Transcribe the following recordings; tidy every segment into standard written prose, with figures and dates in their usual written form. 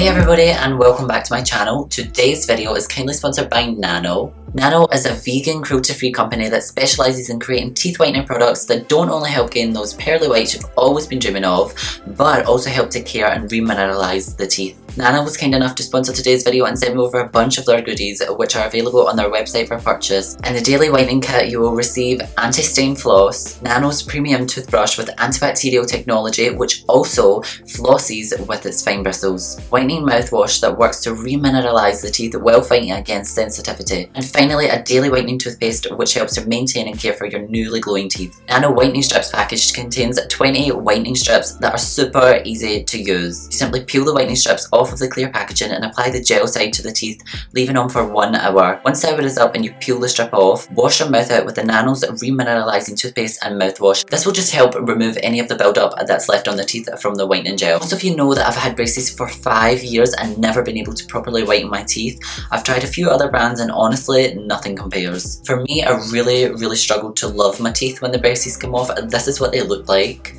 Hey everybody and welcome back to my channel. Today's video is kindly sponsored by Nano. Nano is a vegan, cruelty-free company that specialises in creating teeth whitening products that don't only help gain those pearly whites you've always been dreaming of, but also help take care and remineralise the teeth. Nano was kind enough to sponsor today's video and send me over a bunch of their goodies, which are available on their website for purchase. In the daily whitening kit, you will receive anti-stain floss, Nano's premium toothbrush with antibacterial technology, which also flosses with its fine bristles, whitening mouthwash that works to remineralise the teeth while fighting against sensitivity, and finally a daily whitening toothpaste which helps to maintain and care for your newly glowing teeth. Nano whitening strips package contains 20 whitening strips that are super easy to use. You simply peel the whitening strips off of the clear packaging and apply the gel side to the teeth, leaving on for 1 hour. Once the hour is up and you peel the strip off, wash your mouth out with the Nano's remineralising toothpaste and mouthwash. This will just help remove any of the build-up that's left on the teeth from the whitening gel. Most of you know that I've had braces for 5 years and never been able to properly whiten my teeth. I've tried a few other brands and honestly nothing compares. For me, I really struggled to love my teeth when the braces came off, and this is what they look like.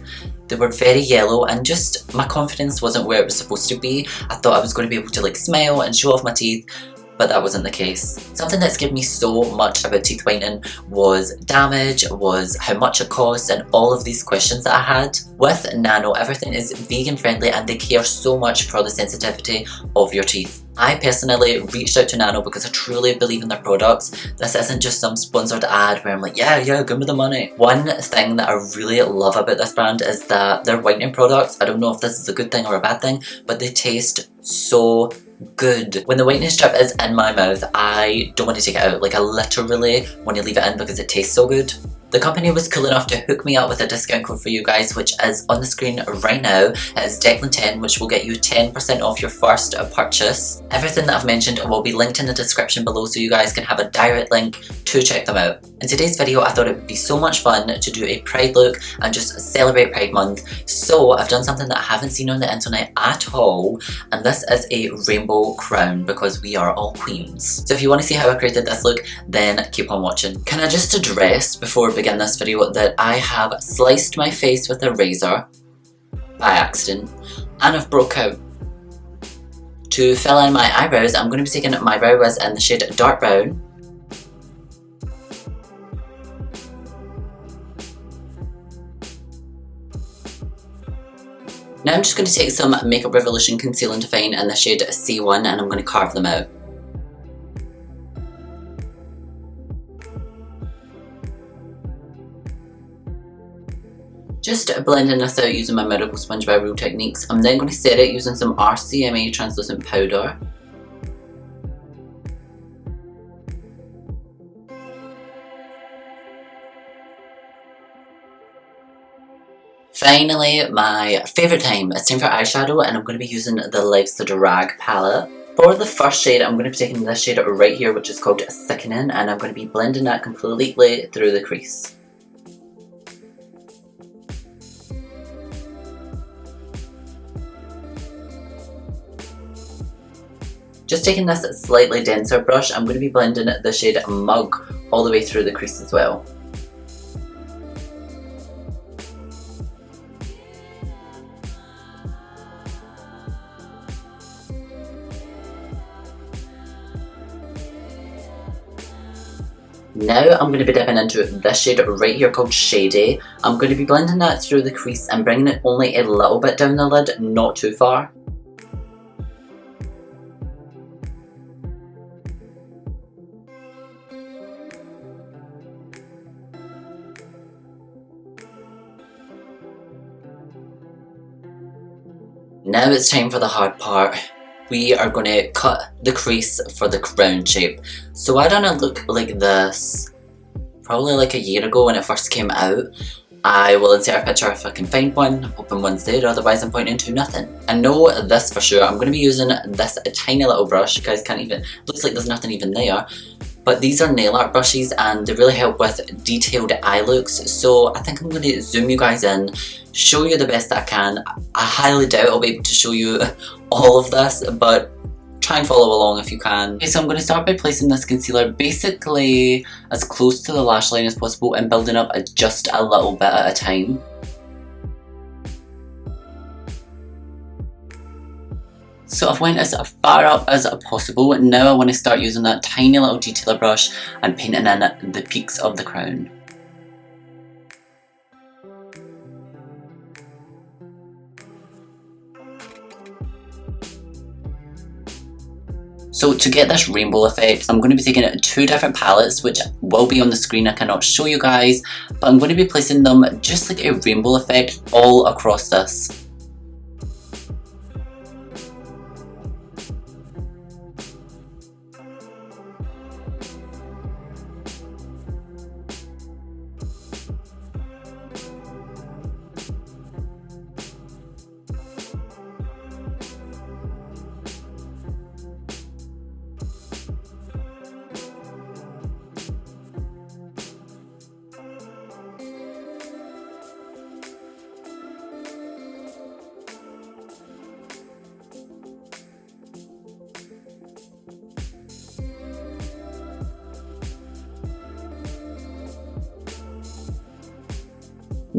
They were very yellow and just my confidence wasn't where it was supposed to be. I thought I was going to be able to like smile and show off my teeth, but that wasn't the case. Something that scared me so much about teeth whitening was damage, was how much it cost, and all of these questions that I had. With Nano, everything is vegan friendly and they care so much for the sensitivity of your teeth. I personally reached out to Nano because I truly believe in their products. This isn't just some sponsored ad where I'm like, yeah, give me the money. One thing that I really love about this brand is that their whitening products, I don't know if this is a good thing or a bad thing, but they taste so good. When the whitening strip is in my mouth, I don't want to take it out. Like, I literally want to leave it in because it tastes so good. The company was cool enough to hook me up with a discount code for you guys, which is on the screen right now. It is Declan10, which will get you 10% off your first purchase. Everything that I've mentioned will be linked in the description below so you guys can have a direct link to check them out. In today's video, I thought it would be so much fun to do a Pride look and just celebrate Pride Month. So I've done something that I haven't seen on the internet at all, and this is a rainbow crown because we are all queens. So if you want to see how I created this look, then keep on watching. Can I just address before we begin this video that I have sliced my face with a razor by accident and I've broke out. To fill in my eyebrows, I'm going to be taking my brow wiz in the shade dark brown. Now I'm just going to take some Makeup Revolution Conceal and Define in the shade C1 and I'm going to carve them out. Just blending this out using my Miracle Sponge by Real Techniques. I'm then going to set it using some RCMA translucent powder. Finally, my favourite time. It's time for eyeshadow and I'm going to be using the Life's the Drag palette. For the first shade, I'm going to be taking this shade right here, which is called Sickening, and I'm going to be blending that completely through the crease. Just taking this slightly denser brush, I'm going to be blending the shade Mug all the way through the crease as well. Now I'm going to be dipping into this shade right here called Shady. I'm going to be blending that through the crease and bringing it only a little bit down the lid, not too far. Now it's time for the hard part. We are going to cut the crease for the crown shape. So I done a look like this probably like a year ago when it first came out. I will insert a picture if I can find one, hoping one's there, otherwise I'm pointing to nothing. I know this for sure. I'm going to be using this tiny little brush. You guys can't even, looks like there's nothing even there. But these are nail art brushes and they really help with detailed eye looks. So I think I'm going to zoom you guys in, show you the best I can. I highly doubt I'll be able to show you all of this, but try and follow along if you can. Okay, so I'm going to start by placing this concealer basically as close to the lash line as possible and building up just a little bit at a time. So I've went as far up as possible. Now I want to start using that tiny little detailer brush and painting in the peaks of the crown. So to get this rainbow effect, I'm going to be taking two different palettes, which will be on the screen. I cannot show you guys, but I'm going to be placing them just like a rainbow effect all across this.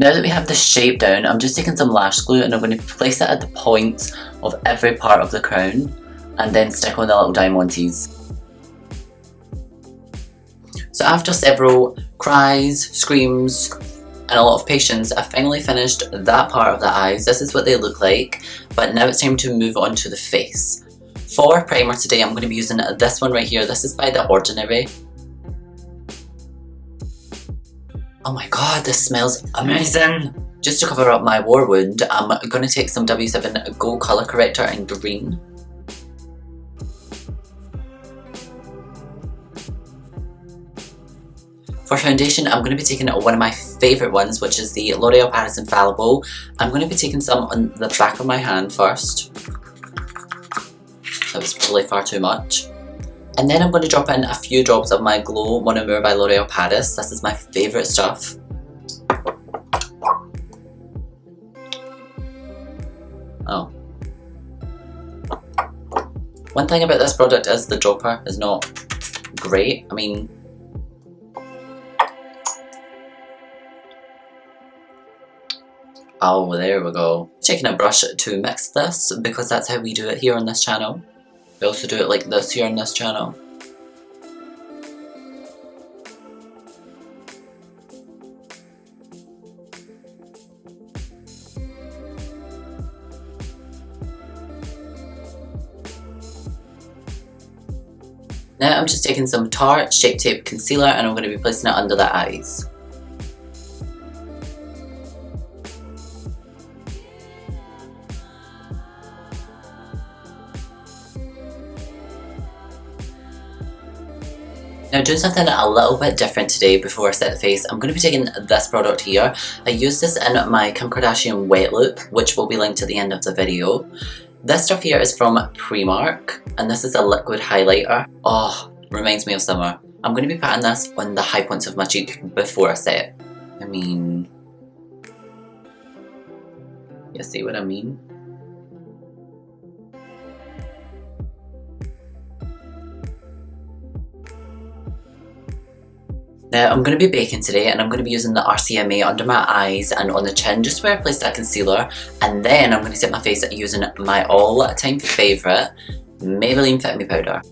Now that we have the shape down, I'm just taking some lash glue and I'm going to place it at the points of every part of the crown and then stick on the little diamantes. So after several cries, screams and a lot of patience, I finally finished that part of the eyes. This is what they look like, but now it's time to move on to the face. For primer today, I'm going to be using this one right here. This is by The Ordinary. Oh my god, this smells amazing! Just to cover up my war wound, I'm going to take some W7 Gold Colour Corrector in green. For foundation, I'm going to be taking one of my favourite ones, which is the L'Oreal Paris Infallible. I'm going to be taking some on the back of my hand first. That was probably far too much. And then I'm going to drop in a few drops of my Glow Mon Amour by L'Oreal Paris. This is my favourite stuff. Oh. One thing about this product is the dropper is not great. I mean, oh, there we go. Taking a brush to mix this because that's how we do it here on this channel. We also do it like this here on this channel. Now I'm just taking some Tarte Shape Tape Concealer and I'm going to be placing it under the eyes. Now doing something a little bit different today before I set the face, I'm going to be taking this product here. I used this in my Kim Kardashian Wet Look, which will be linked at the end of the video. This stuff here is from Primark, and this is a liquid highlighter. Oh, reminds me of summer. I'm going to be patting this on the high points of my cheek before I set. I mean, you see what I mean? Now I'm going to be baking today and I'm going to be using the RCMA under my eyes and on the chin just where I placed that concealer, and then I'm going to set my face using my all-time favourite Maybelline Fit Me powder.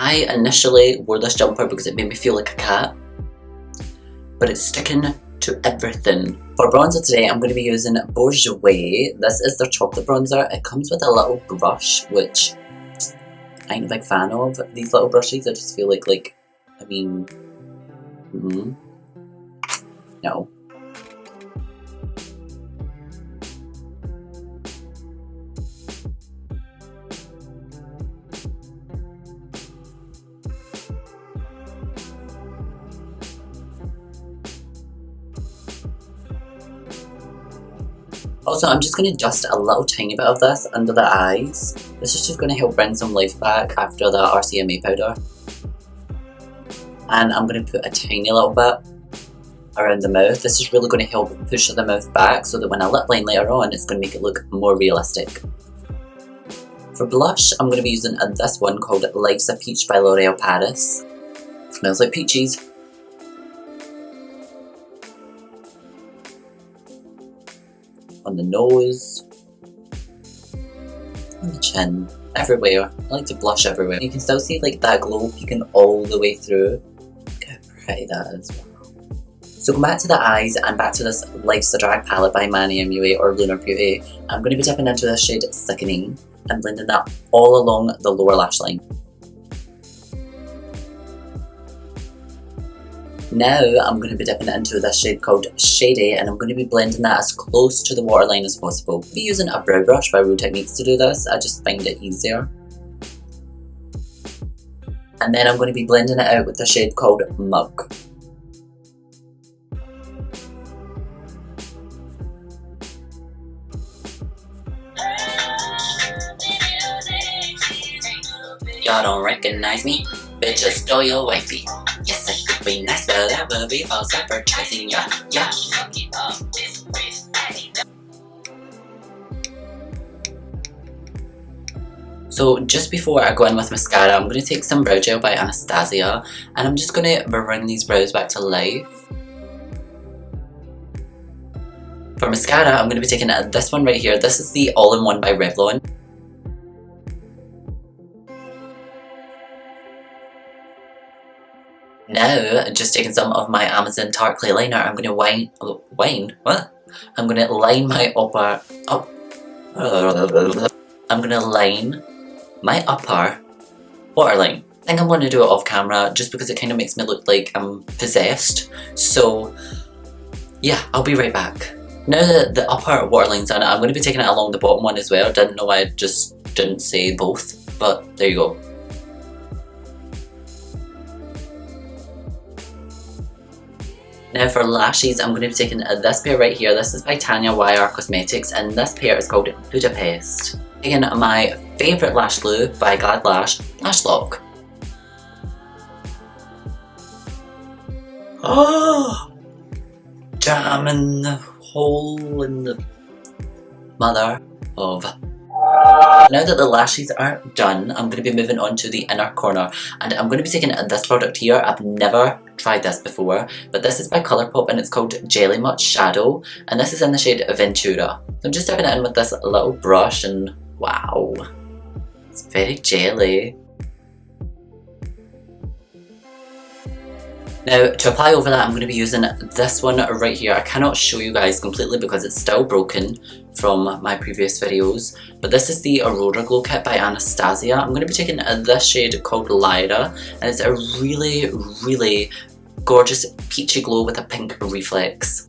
I initially wore this jumper because it made me feel like a cat, but it's sticking to everything. For bronzer today, I'm going to be using Bourjois. This is their chocolate bronzer. It comes with a little brush, which I ain't a big fan of. These little brushes, I just feel like I mean, no. Also, I'm just going to dust a little tiny bit of this under the eyes. This is just going to help bring some life back after the RCMA powder. And I'm going to put a tiny little bit around the mouth. This is really going to help push the mouth back so that when I lip line later on, it's going to make it look more realistic. For blush, I'm going to be using this one called Life's a Peach by L'Oreal Paris. Smells like peaches. On the nose, on the chin, everywhere. I like to blush everywhere. You can still see like that glow peeking all the way through. Look how pretty that is. So going back to the eyes and back to this Life's a Drag palette by Manny MUA or Lunar Beauty, I'm going to be dipping into this shade Sickening and blending that all along the lower lash line. Now I'm going to be dipping into this shade called Shady, and I'm going to be blending that as close to the waterline as possible. I'll be using a brow brush by Real Techniques to do this, I just find it easier. And then I'm going to be blending it out with the shade called Mug. Y'all don't recognize me? Bitch, I stole your wifey. Yes, I could be nice, but I will be false advertising. Yeah. So just before I go in with mascara, I'm going to take some brow gel by Anastasia, and I'm just going to bring these brows back to life. For mascara, I'm going to be taking this one right here. This is the All-in-One by Revlon. Now, just taking some of my Amazon Tarte Clay Liner, I'm going to I'm going to line my upper... I'm going to line my upper waterline. I think I'm going to do it off camera just because it kind of makes me look like I'm possessed. So, yeah, I'll be right back. Now that the upper waterline's on, I'm going to be taking it along the bottom one as well. Didn't know why I just didn't say both, but there you go. Now for lashes, I'm going to be taking this pair right here. This is by Tanya YR Cosmetics, and this pair is called Budapest. Taking my favourite lash glue by Glad Lash, Lash Lock. Oh! Jamming the hole in the mother of... Now that the lashes are done, I'm going to be moving on to the inner corner, and I'm going to be taking this product here. I've never tried this before, but this is by Colourpop and it's called Jelly Much Shadow, and this is in the shade Ventura. So I'm just dipping it in with this little brush, and wow, it's very jelly. Now, to apply over that, I'm going to be using this one right here. I cannot show you guys completely because it's still broken from my previous videos, but this is the Aurora Glow Kit by Anastasia. I'm going to be taking this shade called Lyra, and it's a really, really gorgeous peachy glow with a pink reflex.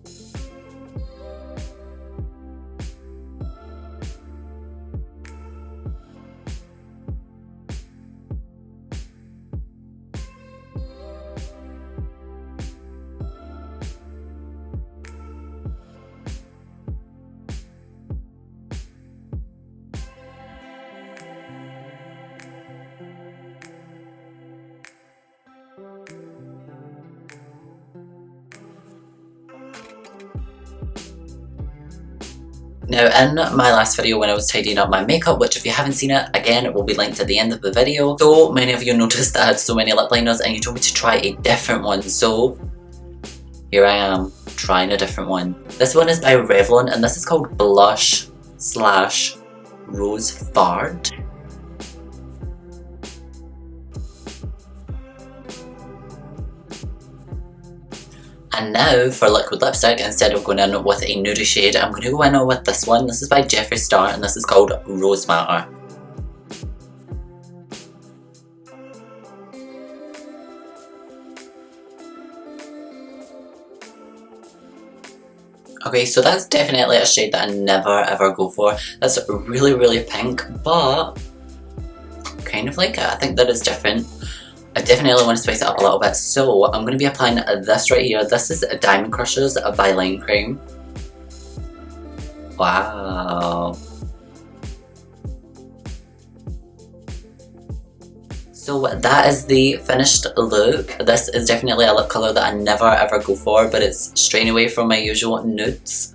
Now in my last video when I was tidying up my makeup, which if you haven't seen it, again it will be linked at the end of the video. So many of you noticed that I had so many lip liners and you told me to try a different one, so here I am trying a different one. This one is by Revlon and this is called Blush / Rose Fard. And now for liquid lipstick, instead of going in with a nude shade, I'm going to go in with this one. This is by Jeffree Star and this is called Rose Matter. Okay, so that's definitely a shade that I never ever go for. That's really, really pink, but kind of like it. I think that is different. I definitely want to spice it up a little bit, so I'm going to be applying this right here. This is Diamond Crushers by Line Cream. Wow. So that is the finished look. This is definitely a lip colour that I never ever go for, but it's straying away from my usual nudes.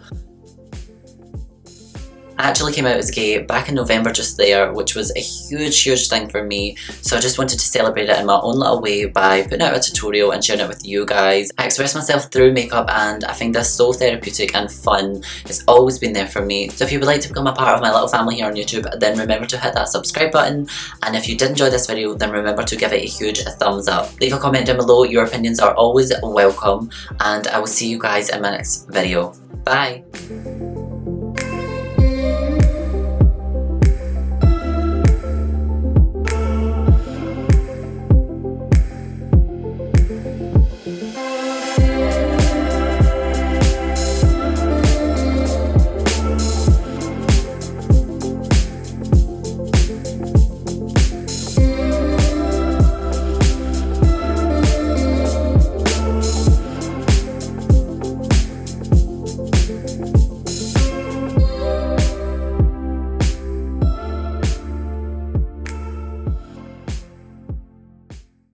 I actually came out as gay back in November just there, which was a huge thing for me, so I just wanted to celebrate it in my own little way by putting out a tutorial and sharing it with you guys. I express myself through makeup and I find this so therapeutic and fun. It's always been there for me. So if you would like to become a part of my little family here on YouTube, then remember to hit that subscribe button, and if you did enjoy this video, then remember to give it a huge thumbs up. Leave a comment down below, your opinions are always welcome, and I will see you guys in my next video. Bye!